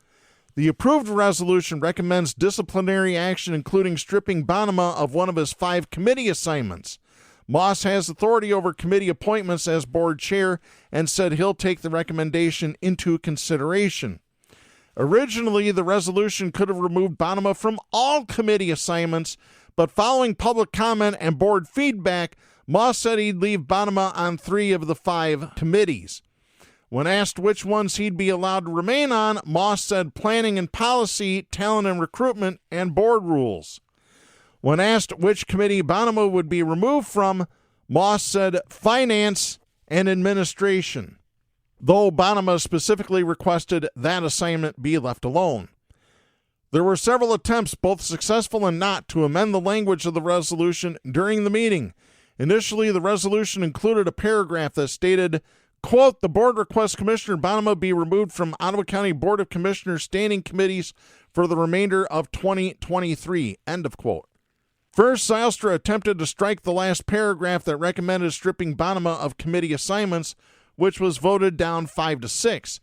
The approved resolution recommends disciplinary action, including stripping Bonnema of one of his 5 committee assignments. Moss has authority over committee appointments as board chair and said he'll take the recommendation into consideration. Originally, the resolution could have removed Bonnema from all committee assignments, but following public comment and board feedback, Moss said he'd leave Bonnema on 3 of the 5 committees. When asked which ones he'd be allowed to remain on, Moss said planning and policy, talent and recruitment, and board rules. When asked which committee Bonnema would be removed from, Moss said finance and administration, though Bonnema specifically requested that assignment be left alone. There were several attempts, both successful and not, to amend the language of the resolution during the meeting. Initially, the resolution included a paragraph that stated, quote, the board requests Commissioner Bonnema be removed from Ottawa County Board of Commissioners standing committees for the remainder of 2023, end of quote. First, Zylstra attempted to strike the last paragraph that recommended stripping Bonnema of committee assignments, which was voted down 5-6.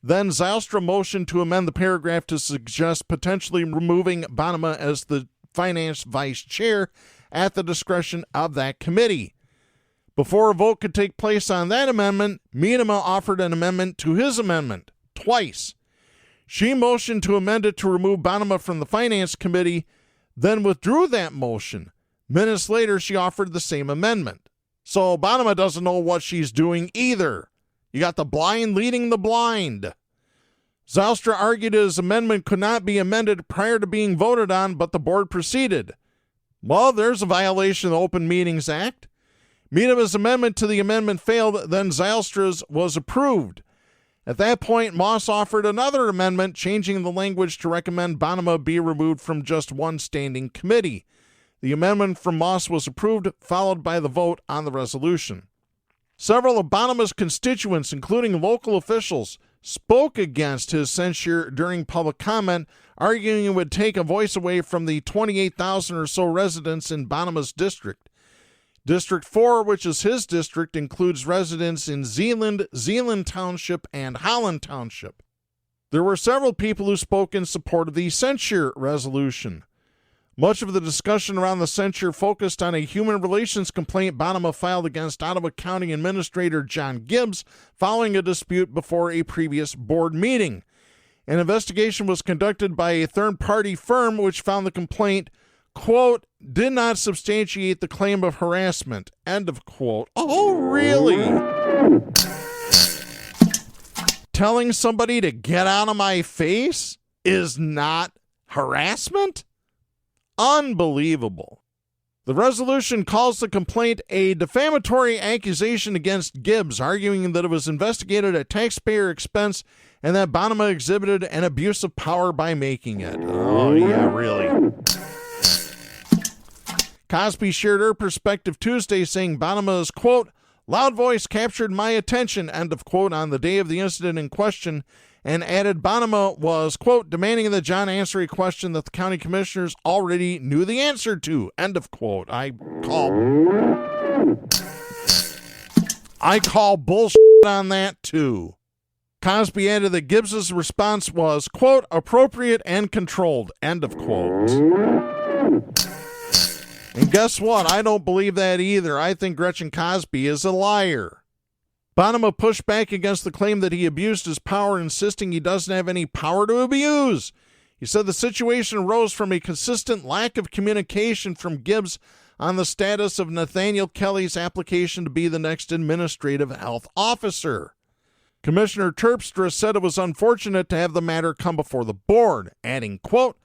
Then Zylstra motioned to amend the paragraph to suggest potentially removing Bonnema as the finance vice chair at the discretion of that committee. Before a vote could take place on that amendment, Miedema offered an amendment to his amendment, twice. She motioned to amend it to remove Bonnema from the finance committee, then withdrew that motion. Minutes later, she offered the same amendment. So Bonnema doesn't know what she's doing either. You got the blind leading the blind. Zylstra argued his amendment could not be amended prior to being voted on, but the board proceeded. Well, there's a violation of the Open Meetings Act. Miedema's amendment to the amendment failed, then Zylstra's was approved. At that point, Moss offered another amendment, changing the language to recommend Bonnema be removed from just one standing committee. The amendment from Moss was approved, followed by the vote on the resolution. Several of Bonnema's constituents, including local officials, spoke against his censure during public comment, arguing it would take a voice away from the 28,000 or so residents in Bonnema's district. District 4, which is his district, includes residents in Zeeland Township, and Holland Township. There were several people who spoke in support of the censure resolution. Much of the discussion around the censure focused on a human relations complaint Bonnema filed against Ottawa County Administrator John Gibbs following a dispute before a previous board meeting. An investigation was conducted by a third-party firm which found the complaint, quote, did not substantiate the claim of harassment, end of quote. Oh, really? Telling somebody to get out of my face is not harassment? Unbelievable. The resolution calls the complaint a defamatory accusation against Gibbs, arguing that it was investigated at taxpayer expense and that Bonnema exhibited an abuse of power by making it. Oh, yeah, really. Cosby shared her perspective Tuesday, saying Bonnema's, quote, loud voice captured my attention, end of quote, on the day of the incident in question, and added Bonnema was, quote, demanding that John answer a question that the county commissioners already knew the answer to, end of quote. I call bullshit on that, too. Cosby added that Gibbs's response was, quote, appropriate and controlled, end of quote. And guess what? I don't believe that either. I think Gretchen Cosby is a liar. Bonnema pushed back against the claim that he abused his power, insisting he doesn't have any power to abuse. He said the situation arose from a consistent lack of communication from Gibbs on the status of Nathaniel Kelly's application to be the next administrative health officer. Commissioner Terpstra said it was unfortunate to have the matter come before the board, adding, quote,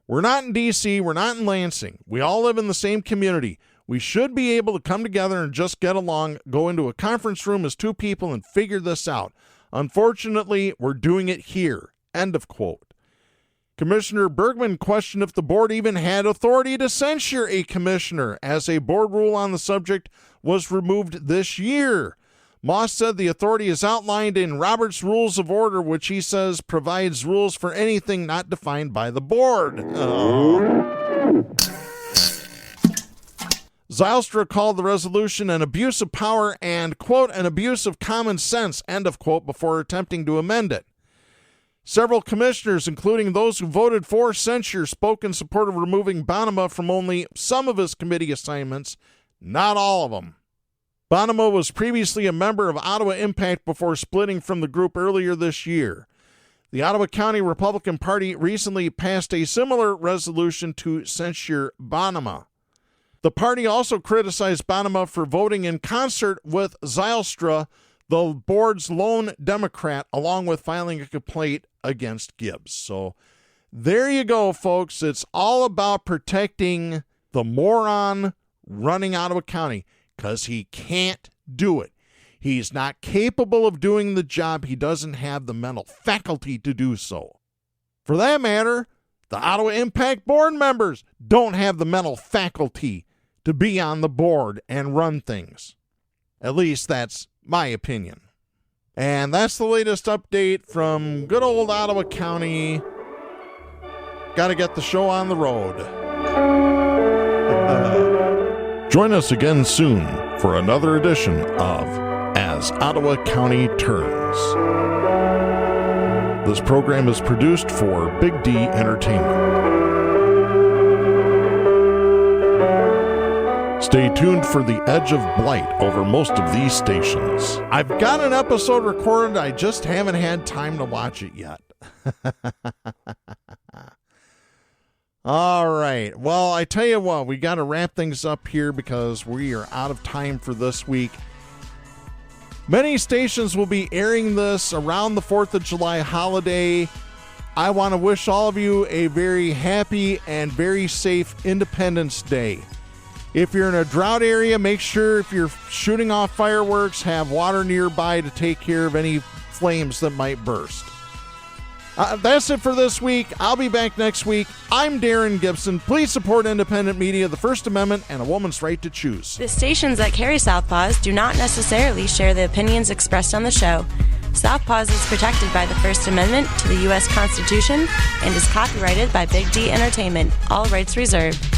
we're not in D.C., we're not in Lansing. We all live in the same community. We should be able to come together and just get along, go into a conference room as two people and figure this out. Unfortunately, we're doing it here. End of quote. Commissioner Bergman questioned if the board even had authority to censure a commissioner, as a board rule on the subject was removed this year. Moss said the authority is outlined in Robert's Rules of Order, which he says provides rules for anything not defined by the board. Zylstra called the resolution an abuse of power and, quote, an abuse of common sense, end of quote, before attempting to amend it. Several commissioners, including those who voted for censure, spoke in support of removing Bonnema from only some of his committee assignments, not all of them. Bonnema was previously a member of Ottawa Impact before splitting from the group earlier this year. The Ottawa County Republican Party recently passed a similar resolution to censure Bonnema. The party also criticized Bonnema for voting in concert with Zylstra, the board's lone Democrat, along with filing a complaint against Gibbs. So there you go, folks. It's all about protecting the moron running Ottawa County, because he can't do it. He's not capable of doing the job. He doesn't have the mental faculty to do so. For that matter, the Ottawa Impact board members don't have the mental faculty to be on the board and run things. At least that's my opinion. And that's the latest update from good old Ottawa County. Got to get the show on the road. Join us again soon for another edition of As Ottawa County Turns. This program is produced for Big D Entertainment. Stay tuned for the edge of blight over most of these stations. I've got an episode recorded, I just haven't had time to watch it yet. All right. Well, I tell you what, we got to wrap things up here because we are out of time for this week. Many stations will be airing this around the 4th of July holiday. I want to wish all of you a very happy and very safe Independence Day. If you're in a drought area, make sure if you're shooting off fireworks, have water nearby to take care of any flames that might burst. That's it for this week. I'll be back next week. I'm Darren Gibson. Please support independent media, the First Amendment, and a woman's right to choose.
The stations that carry Southpaws do not necessarily share the opinions expressed on the show. Southpaws is protected by the First Amendment to the U.S. Constitution and is copyrighted by Big D Entertainment. All rights reserved.